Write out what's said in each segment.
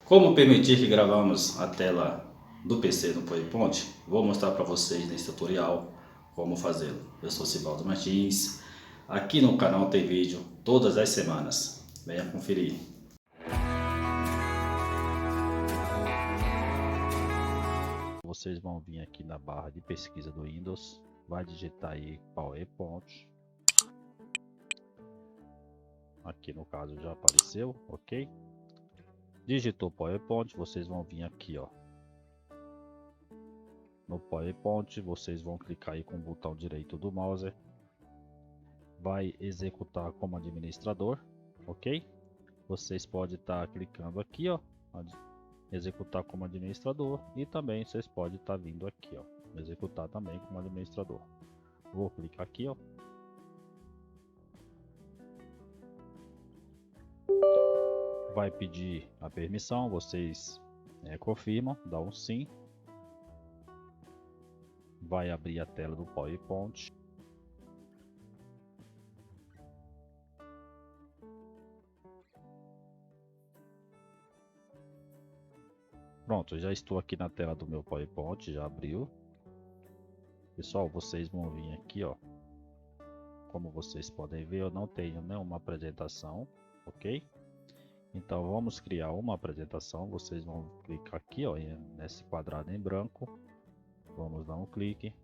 Como permitir que gravamos a tela do PC no PowerPoint? Vou mostrar para vocês nesse tutorial como fazê-lo. Eu sou Sivaldo Martins, aqui no canal tem vídeo todas as semanas. Venha conferir. Vocês vão vir aqui na barra de pesquisa do Windows, vai digitar aí PowerPoint. Aqui no caso já apareceu, ok? Digitou PowerPoint, vocês vão vir aqui, ó. No PowerPoint, vocês vão clicar aí com o botão direito do mouse. Vai executar como administrador, ok? Vocês podem estar clicando aqui, ó, executar como administrador, e também vocês podem estar vindo aqui, ó, executar também como administrador. Vou clicar aqui, ó. Vai pedir a permissão, vocês confirmam, dá um sim. Vai abrir a tela do PowerPoint. Pronto, já estou aqui na tela do meu PowerPoint, já abriu. Pessoal, vocês vão vir aqui, ó. Como vocês podem ver, eu não tenho nenhuma apresentação, ok? Então vamos criar uma apresentação. Vocês vão clicar aqui, ó, nesse quadrado em branco. Vamos dar um clique.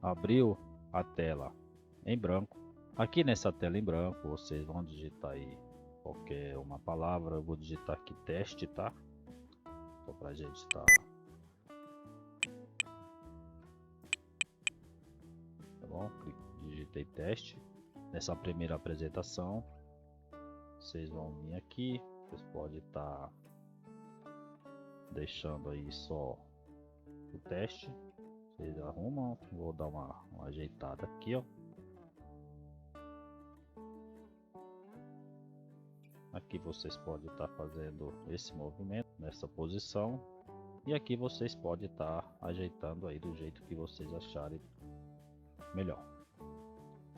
Abriu a tela em branco. Aqui nessa tela em branco, vocês vão digitar aí qualquer uma palavra. Eu vou digitar aqui teste, tá? Só pra gente estar. Tá bom? Digitei teste. Nessa primeira apresentação, vocês vão vir aqui. Vocês podem estar deixando aí só o teste. Vocês arrumam. Vou dar uma ajeitada aqui, ó. Aqui vocês podem estar fazendo esse movimento nessa posição, e aqui vocês podem estar ajeitando aí do jeito que vocês acharem melhor.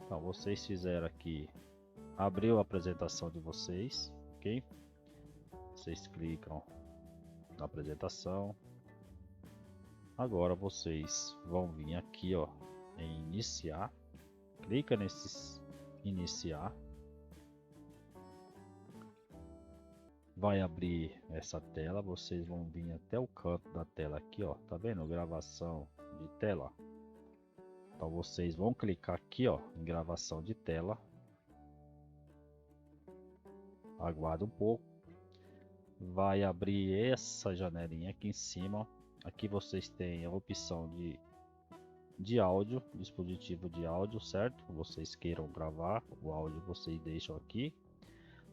Então vocês fizeram aqui, abriu a apresentação de vocês, ok? Vocês clicam na apresentação. Agora vocês vão vir aqui, ó, em iniciar. Clica nesse iniciar. Vai abrir essa tela, vocês vão vir até o canto da tela aqui, ó, tá vendo? Gravação de tela. Então vocês vão clicar aqui, ó, em gravação de tela. Aguarda um pouco. Vai abrir essa janelinha aqui em cima. Aqui vocês têm a opção de áudio, dispositivo de áudio, certo? Vocês queiram gravar o áudio, vocês deixam aqui.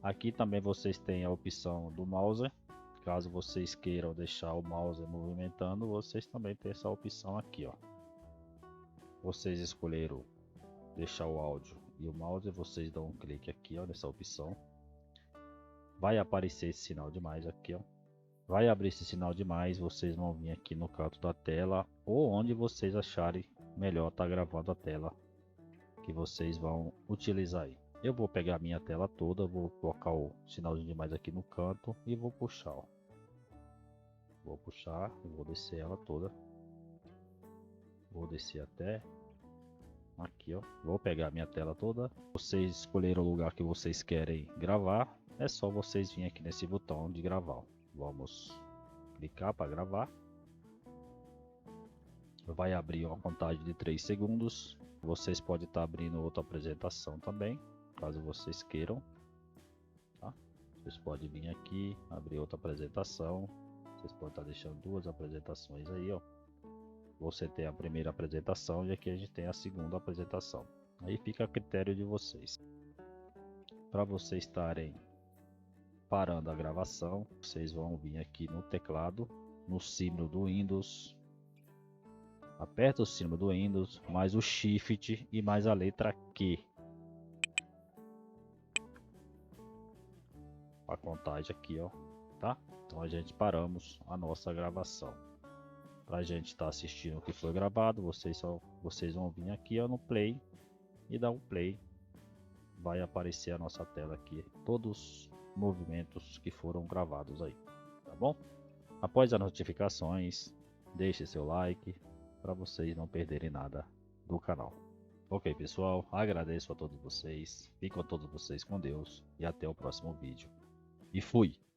Aqui também vocês têm a opção do mouse. Caso vocês queiram deixar o mouse movimentando, vocês também têm essa opção aqui, ó. Vocês escolheram deixar o áudio e o mouse, vocês dão um clique aqui, ó, nessa opção. Vai aparecer esse sinal de mais aqui, ó. Vai abrir esse sinal de mais, vocês vão vir aqui no canto da tela, ou onde vocês acharem melhor tá gravando a tela que vocês vão utilizar aí. Eu vou pegar a minha tela toda, vou colocar o sinalzinho de mais aqui no canto e vou puxar, ó. Vou puxar e vou descer ela toda. Vou descer até aqui, ó. Vou pegar a minha tela toda. Vocês escolheram o lugar que vocês querem gravar. É só vocês virem aqui nesse botão de gravar. Vamos clicar para gravar. Vai abrir uma contagem de 3 segundos. Vocês podem estar abrindo outra apresentação também, caso vocês queiram, tá? Vocês podem vir aqui, abrir outra apresentação. Vocês podem estar deixando duas apresentações aí, ó. Você tem a primeira apresentação e aqui a gente tem a segunda apresentação. Aí fica a critério de vocês. Para vocês estarem parando a gravação, vocês vão vir aqui no teclado, no símbolo do Windows. Aperta o símbolo do Windows, mais o Shift e mais a letra Q. A contagem aqui, ó, tá? Então a gente paramos a nossa gravação. Pra gente estar assistindo o que foi gravado, vocês vão vir aqui, ó, no play e dar um play vai aparecer a nossa tela aqui, todos os movimentos que foram gravados aí, tá bom? Após as notificações, deixe seu like para vocês não perderem nada do canal. Ok, pessoal, agradeço a todos vocês, fiquem todos vocês com Deus e até o próximo vídeo. E fui!